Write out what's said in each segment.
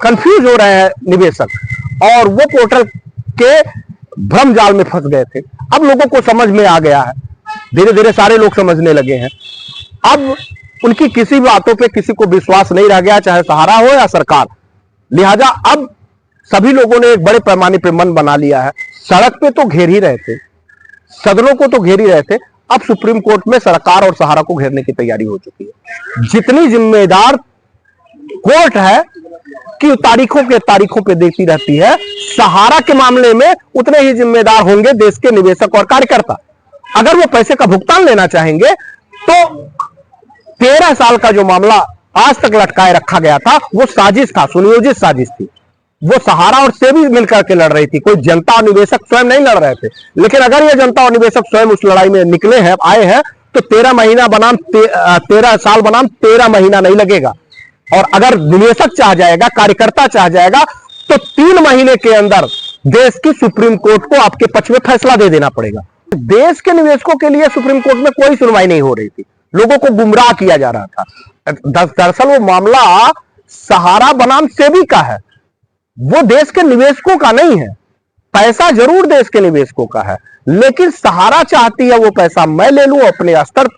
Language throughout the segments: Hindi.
कंफ्यूज हो रहे हैं निवेशक, और वो पोर्टल के भ्रम जाल में फंस गए थे। अब लोगों को समझ में आ गया है, धीरे धीरे सारे लोग समझने लगे हैं। अब उनकी किसी बातों पे किसी को विश्वास नहीं रह गया, चाहे सहारा हो या सरकार। लिहाजा अब सभी लोगों ने एक बड़े पैमाने पे मन बना लिया है। सड़क पे तो घेर ही रहे थे, सदनों को तो घेर ही रहे थे, अब सुप्रीम कोर्ट में सरकार और सहारा को घेरने की तैयारी हो चुकी है। जितनी जिम्मेदार कोर्ट है कि तारीखों पे देखती रहती है, सहारा के मामले में उतने ही जिम्मेदार होंगे देश के निवेशक और कार्यकर्ता। अगर वो पैसे का भुगतान लेना चाहेंगे तो 13 साल का जो मामला आज तक लटकाए रखा गया था, वो साजिश था, सुनियोजित साजिश थी। वो सहारा और सेबी मिलकर के लड़ रही थी, कोई जनता और निवेशक स्वयं नहीं लड़ रहे थे। लेकिन अगर ये जनता और निवेशक स्वयं उस लड़ाई में निकले हैं, आए हैं, तो 13 महीना बनाम 13 साल बनाम 13 महीना नहीं लगेगा। और अगर निवेशक चाह जाएगा, कार्यकर्ता चाह जाएगा, तो 3 महीने के अंदर देश की सुप्रीम कोर्ट को आपके पक्ष में फैसला दे देना पड़ेगा। देश के निवेशकों के लिए सुप्रीम कोर्ट में कोई सुनवाई नहीं हो रही थी, लोगों को गुमराह किया जा रहा था। दरअसल वो मामला सहारा बनाम सेबी का है, वो देश के निवेशकों का नहीं है। पैसा जरूर देश के निवेशकों का है, लेकिन सहारा चाहती है वो पैसा मैं ले लूं, अपने स्तर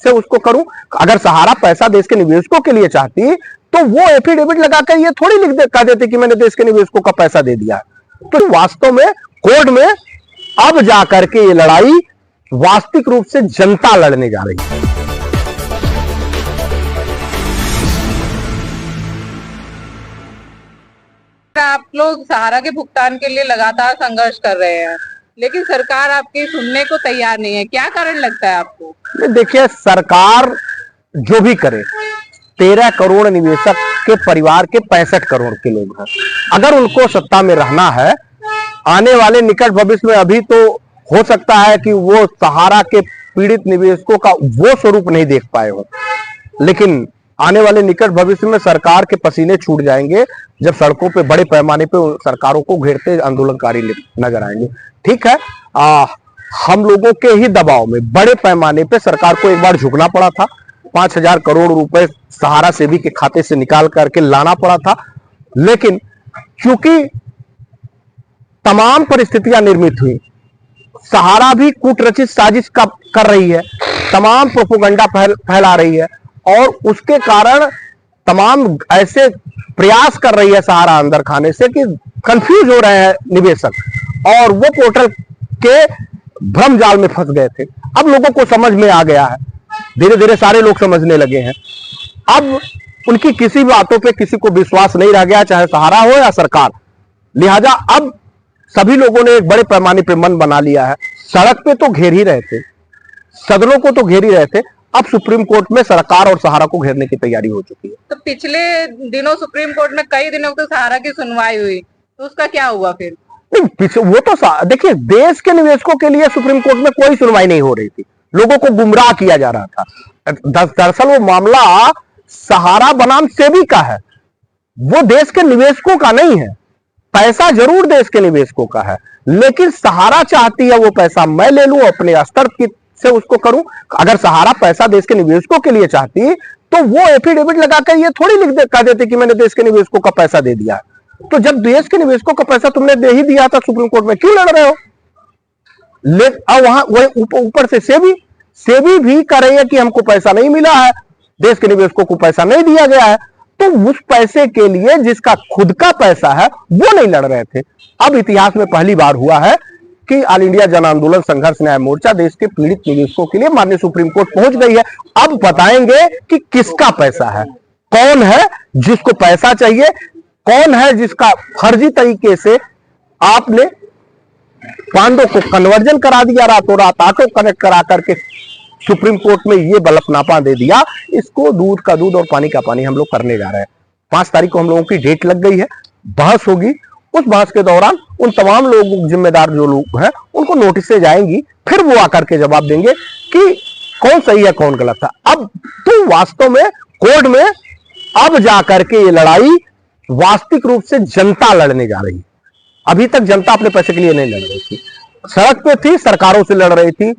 से उसको करूं। अगर सहारा पैसा देश के निवेशकों के लिए चाहती तो वो एफिडेविट लगाकर ये थोड़ी कह देती कि मैंने देश के निवेशकों का पैसा दे दिया। तो वास्तव में कोर्ट में अब जाकर के ये लड़ाई वास्तविक रूप से जनता लड़ने जा रही है। आप लोग सहारा के भुगतान के लिए लगातार संघर्ष कर रहे हैं, लेकिन सरकार आपकी सुनने को तैयार नहीं है, क्या कारण लगता है आपको? देखिए, सरकार जो भी करे, 13 करोड़ निवेशक के परिवार के 65 करोड़ के लोग हैं। अगर उनको सत्ता में रहना है आने वाले निकट भविष्य में, अभी तो हो सकता है कि वो सहारा के पीड़ित निवेशकों का वो स्वरूप नहीं देख पाए हो, लेकिन आने वाले निकट भविष्य में सरकार के पसीने छूट जाएंगे जब सड़कों पे बड़े पैमाने पे सरकारों को घेरते आंदोलनकारी नजर आएंगे। ठीक है, हम लोगों के ही दबाव में बड़े पैमाने पे सरकार को एक बार झुकना पड़ा था। 5,000 करोड़ रुपए सहारा सेबी के खाते से निकाल करके लाना पड़ा था, लेकिन क्योंकि तमाम परिस्थितियां निर्मित हुई, सहारा भी कूटरचित साजिश कर रही है, तमाम प्रोपोगंडा फैला रही है, और उसके कारण तमाम ऐसे प्रयास कर रही है सहारा अंदर खाने से कि कंफ्यूज हो रहे हैं निवेशक, और वो पोर्टल के भ्रम जाल में फंस गए थे। अब लोगों को समझ में आ गया है, धीरे धीरे सारे लोग समझने लगे हैं। अब उनकी किसी बातों पे किसी को विश्वास नहीं रह गया, चाहे सहारा हो या सरकार। लिहाजा अब सभी लोगों ने एक बड़े पैमाने पे मन बना लिया है। सड़क पे तो घेर ही रहे थे, सदनों को तो घेर ही रहे थे, अब सुप्रीम कोर्ट में सरकार और सहारा को घेरने की तैयारी हो चुकी है। तो पिछले दिनों सुप्रीम कोर्ट में कई दिनों तक सहारा की सुनवाई हुई, तो उसका क्या हुआ फिर? नहीं, पीछे वो तो देखिए, देश के निवेशकों के लिए सुप्रीम कोर्ट में कोई सुनवाई नहीं हो रही थी, लोगों को गुमराह किया जा रहा था। दरअसल वो मामला सहारा बनाम सेबी का है, वो देश के निवेशकों का नहीं है। पैसा जरूर देश के निवेशकों का है, लेकिन सहारा चाहती है वो पैसा मैं ले लूं, अपने स्तर से उसको करूं। अगर सहारा पैसा देश के निवेशकों के लिए चाहती तो वो एफिडेविट लगाकर ये थोड़ी कह देती कि मैंने देश के निवेशकों का पैसा दे दिया। तो जब देश के निवेशकों का पैसा तुमने दे ही दिया था, सुप्रीम कोर्ट में क्यों लड़ रहे हो? अब वहां वही ऊपर से सेबी भी कह रही है कि हमको पैसा नहीं मिला है, देश के निवेशकों को पैसा नहीं दिया गया है। तो उस पैसे के लिए जिसका खुद का पैसा है वो नहीं लड़ रहे थे। अब इतिहास में पहली बार हुआ है कि ऑल इंडिया जन आंदोलन संघर्ष न्याय मोर्चा देश के पीड़ित निवेशकों के लिए माननीय सुप्रीम कोर्ट पहुंच गई है। अब बताएंगे कि किसका पैसा है, कौन है जिसको पैसा चाहिए, कौन है जिसका फर्जी तरीके से आपने पांडों को कन्वर्जन करा दिया, रातों रात ऑटो कनेक्ट करा करके सुप्रीम कोर्ट में ये बलफनामा दे दिया। इसको दूध का दूध और पानी का पानी हम लोग करने जा रहे हैं। 5 तारीख को हम लोगों की डेट लग गई है, बहस होगी। उस बहस के दौरान उन तमाम लोग, जिम्मेदार जो लोग हैं, उनको नोटिस से जाएंगी, फिर वो आकर के जवाब देंगे कि कौन सही है कौन गलत है। अब तो वास्तव में कोर्ट में अब जाकर के ये लड़ाई वास्तविक रूप से जनता लड़ने जा रही है। अभी तक जनता अपने पैसे के लिए नहीं लड़ रही थी, सड़क पे थी, सरकारों से लड़ रही थी,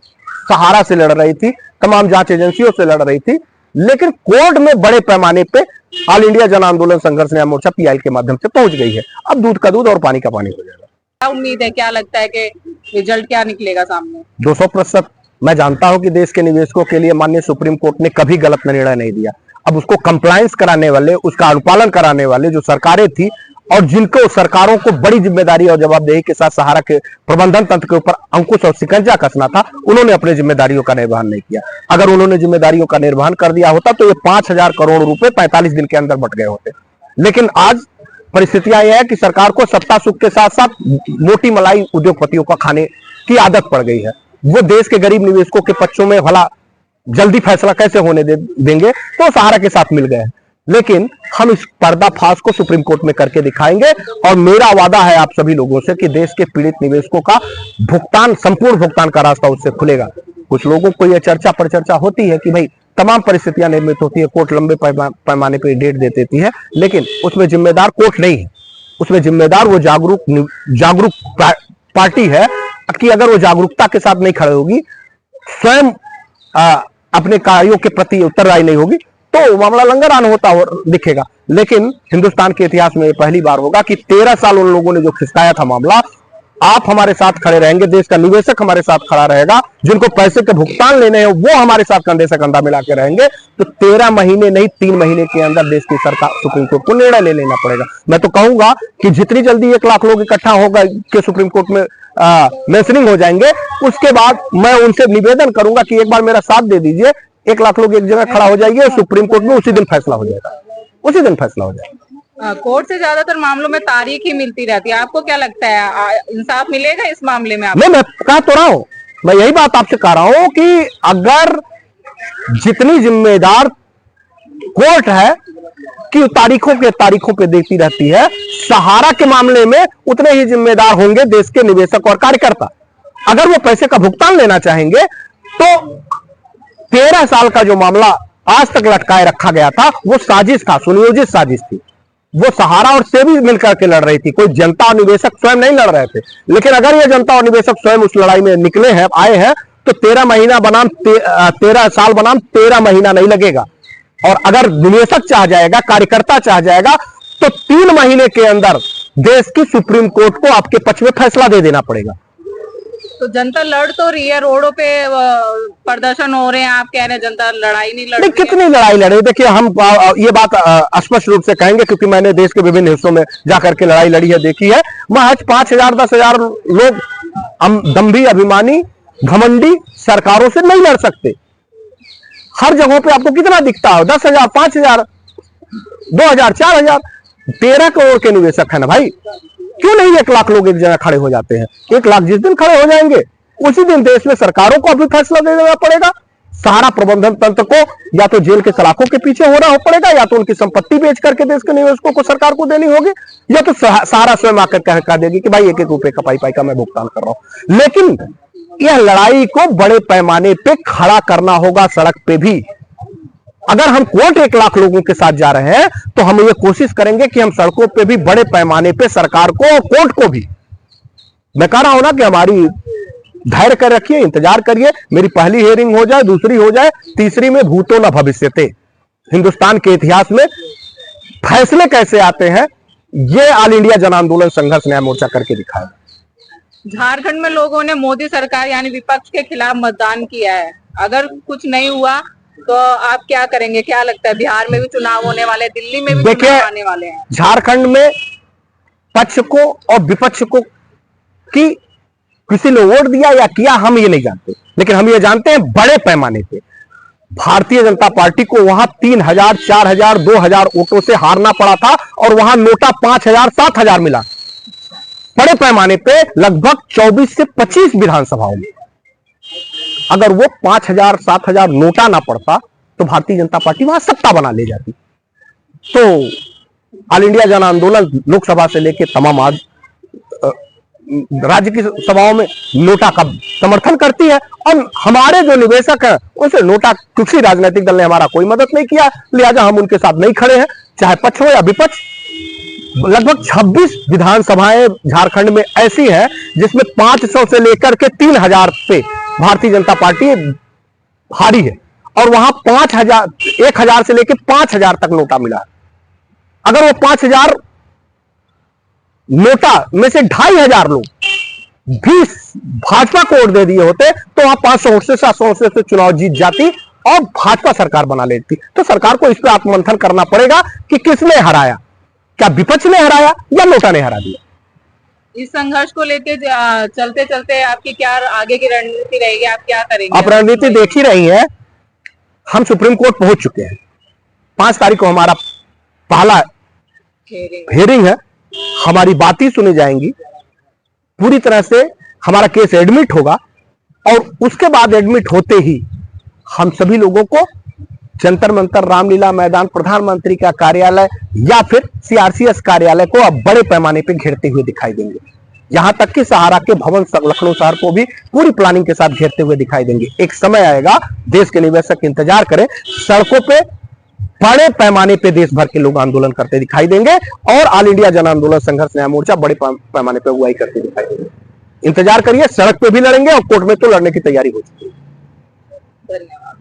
सहारा से लड़ रही थी, तमाम जांच एजेंसियों से लड़ रही थी, लेकिन कोर्ट में बड़े पैमाने पे ऑल इंडिया जन आंदोलन संघर्ष न्याय मोर्चा पीआईएल के माध्यम से पहुंच गई है। अब दूध का दूध और पानी का पानी हो जाएगा। क्या उम्मीद है, क्या लगता है कि रिजल्ट क्या निकलेगा सामने? 200%। मैं जानता हूं कि देश के निवेशकों के लिए माननीय सुप्रीम कोर्ट ने कभी गलत निर्णय नहीं दिया। अब उसको कंप्लायंस कराने वाले, उसका अनुपालन कराने वाले जो सरकारें थी और जिनको सरकारों को बड़ी जिम्मेदारी और जवाबदेही के साथ सहारा के प्रबंधन तंत्र के ऊपर अंकुश और शिकंजा कसना था, उन्होंने अपनी जिम्मेदारियों का निर्वहन नहीं किया। अगर उन्होंने जिम्मेदारियों का निर्वहन कर दिया होता तो ये 5,000 करोड़ रुपए 45 दिन के अंदर बट गए होते। लेकिन आज परिस्थितियां यह है कि सरकार को सत्ता सुख के साथ साथ मोटी मलाई उद्योगपतियों का खाने की आदत पड़ गई है। वो देश के गरीब निवेशकों के पक्षों में भला जल्दी फैसला कैसे होने देंगे, तो सहारा के साथ मिल गए हैं। लेकिन हम इस पर्दाफाश को सुप्रीम कोर्ट में करके दिखाएंगे और मेरा वादा है आप सभी लोगों से कि देश के पीड़ित निवेशकों का भुगतान, संपूर्ण भुगतान का रास्ता उससे खुलेगा। कुछ लोगों को यह चर्चा पर चर्चा होती है कि भाई तमाम परिस्थितियां निर्मित होती है, कोर्ट लंबे पैमाने पर डेट दे देती है, लेकिन उसमें जिम्मेदार कोर्ट नहीं है, उसमें जिम्मेदार वो जागरूक पार्टी है कि अगर वो जागरूकता के साथ नहीं खड़े होगी, स्वयं अपने कार्यों के प्रति उत्तरदायी नहीं होगी, तो मामला लंगरान होता दिखेगा। लेकिन हिंदुस्तान के इतिहास में पहली बार होगा कि 13 साल उन लोगों ने जो खिसकाया था मामला, आप हमारे साथ खड़े रहेंगे, देश का निवेशक हमारे साथ खड़ा रहेगा, जिनको पैसे के भुगतान लेने हैं वो हमारे साथ कंधे से कंधा मिला के रहेंगे, तो 13 महीने नहीं 3 महीने के अंदर देश की सरकार सुप्रीम कोर्ट को निर्णय ले लेना पड़ेगा। मैं तो कहूंगा कि जितनी जल्दी 1 लाख लोग इकट्ठा होगा कि सुप्रीम कोर्ट में मेंशनिंग हो जाएंगे, उसके बाद मैं उनसे निवेदन करूंगा कि एक बार मेरा साथ दे दीजिए, 1 लाख लोग एक जगह खड़ा हो जाएंगे और सुप्रीम कोर्ट में उसी दिन फैसला हो जाएगा, उसी दिन फैसला हो जाएगा। कोर्ट से ज्यादातर मामलों में तारीख ही मिलती रहती है, आपको क्या लगता है इंसाफ मिलेगा इस मामले में? नहीं, मैं कह तो रहा हूं, मैं यही बात आपसे कह रहा हूं कि अगर जितनी जिम्मेदार कोर्ट है कि तारीखों पे देखती रहती है, सहारा के मामले में उतने ही जिम्मेदार होंगे देश के निवेशक और कार्यकर्ता। अगर वो पैसे का भुगतान लेना चाहेंगे तो 13 साल का जो मामला आज तक लटकाए रखा गया था, वो साजिश था, सुनियोजित साजिश थी। वो सहारा और सेबी मिलकर के लड़ रही थी, कोई जनता और निवेशक स्वयं नहीं लड़ रहे थे। लेकिन अगर ये जनता और निवेशक स्वयं उस लड़ाई में निकले हैं, आए हैं, तो 13 साल बनाम 13 महीना नहीं लगेगा। और अगर निवेशक चाह जाएगा, कार्यकर्ता चाह जाएगा, तो 3 महीने के अंदर देश की सुप्रीम कोर्ट को आपके पक्ष में फैसला दे देना पड़ेगा। तो जनता लड़ तो रही है, रोडों पे प्रदर्शन हो रहे हैं, आप कह रहे हैं जनता लड़ाई नहीं लड़ रही है। कितनी लड़ाई लड़े, देखिए हम ये बात स्पष्ट रूप से कहेंगे क्योंकि मैंने देश के विभिन्न हिस्सों में जाकर के लड़ाई लड़ी है, देखी है। महज 5,000 10,000 लोग दंभी, अभिमानी, घमंडी सरकारों से नहीं लड़ सकते। हर जगहों पे आपको कितना दिखता है, 10,000, 5,000, 2,000, 4,000, 13 करोड़ के निवेशक है ना भाई। क्यों नहीं 1 लाख लोग एक जगह खड़े हो जाते हैं? 1 लाख जिस दिन खड़े हो जाएंगे उसी दिन देश में सरकारों को अभी फैसला दे देना पड़ेगा। सहारा प्रबंधन तंत्र को या तो जेल के सलाखों के पीछे होना पड़ेगा, या तो उनकी संपत्ति बेच करके देश के निवेशकों को सरकार को देनी होगी, या तो सहारा स्वयं आकर कह देगी कि भाई 1-1 रुपए का पाई का मैं भुगतान कर रहा हूं। लेकिन यह लड़ाई को बड़े पैमाने पे खड़ा करना होगा सड़क पे भी। अगर हम कोर्ट 1 लाख लोगों के साथ जा रहे हैं तो हम ये कोशिश करेंगे कि हम सड़कों पे भी बड़े पैमाने पे सरकार को और कोर्ट को भी, मैं कह रहा हूं ना कि हमारी धैर्य कर रखिए, इंतजार करिए, मेरी पहली हियरिंग हो जाए, दूसरी हो जाए, तीसरी में भूतो न भविष्यते। हिंदुस्तान के इतिहास में फैसले कैसे आते हैं ये ऑल इंडिया जन आंदोलन संघर्ष न्याय मोर्चा करके दिखाया। झारखंड में लोगों ने मोदी सरकार यानी विपक्ष के खिलाफ मतदान किया है, अगर कुछ नहीं हुआ तो आप क्या करेंगे? क्या लगता है बिहार में भी चुनाव होने वाले, दिल्ली में भी चुनाव आने वाले हैं। झारखंड में पक्ष को और विपक्ष को की किसी ने वोट दिया या किया हम ये नहीं जानते, लेकिन हम ये जानते हैं बड़े पैमाने पे भारतीय जनता पार्टी को वहां 3,000, 4,000, 2,000 वोटों से हारना पड़ा था और वहां नोटा 5,000, 7,000 मिला। बड़े पैमाने पे लगभग 24 से 25 विधानसभाओं में अगर वो 5,000, 7,000 नोटा ना पड़ता तो भारतीय जनता पार्टी वहां सत्ता बना ले जाती। तो ऑल इंडिया जन आंदोलन लोकसभा से लेकर तमाम आज राज्य की सभाओं में नोटा का समर्थन करती है और हमारे जो निवेशक हैं उनसे नोटा, किसी राजनीतिक दल ने हमारा कोई मदद नहीं किया, लिहाजा हम उनके साथ नहीं खड़े हैं, चाहे पक्ष हो या विपक्ष। लगभग 26 विधानसभाएं झारखंड में ऐसी हैं जिसमें 500 से लेकर के 3,000 पे भारतीय जनता पार्टी हारी है और वहां 5,000 1,000 से लेकर 5,000 तक नोटा मिला। अगर वो 5,000 नोटा में से 2,500 लोग भी भाजपा को वोट दे दिए होते तो वहां 500 से 700 से चुनाव जीत जाती और भाजपा सरकार बना लेती। तो सरकार को इस पर आत्ममंथन करना पड़ेगा कि किसने हराया, क्या विपक्ष ने हराया या नोटा ने हरा दिया। इस संघर्ष को लेके चलते चलते आपकी क्या आगे की रणनीति रहेगी, आप क्या करेंगे? आप रणनीति देख ही रही है, हम सुप्रीम कोर्ट पहुंच चुके हैं। 5 तारीख को हमारा पहला हियरिंग है, हमारी बातें सुनी जाएंगी, पूरी तरह से हमारा केस एडमिट होगा और उसके बाद एडमिट होते ही हम सभी लोगों को जंतर मंतर, रामलीला मैदान, प्रधानमंत्री का कार्यालय या फिर सीआरसीएस कार्यालय को अब बड़े पैमाने पर घेरते हुए दिखाई देंगे। यहां तक कि सहारा के भवन लखनऊ शहर को भी पूरी प्लानिंग के साथ घेरते हुए दिखाई देंगे। एक समय आएगा, देश के निवेशक इंतजार करें, सड़कों पे बड़े पैमाने पे देश भर के लोग आंदोलन करते दिखाई देंगे और ऑल इंडिया जन आंदोलन संघर्ष न्याय मोर्चा बड़े पैमाने पे अगुवाई करते दिखाई देंगे। इंतजार करिए, सड़क पे भी लड़ेंगे और कोर्ट में तो लड़ने की तैयारी हो चुकी है। धन्यवाद।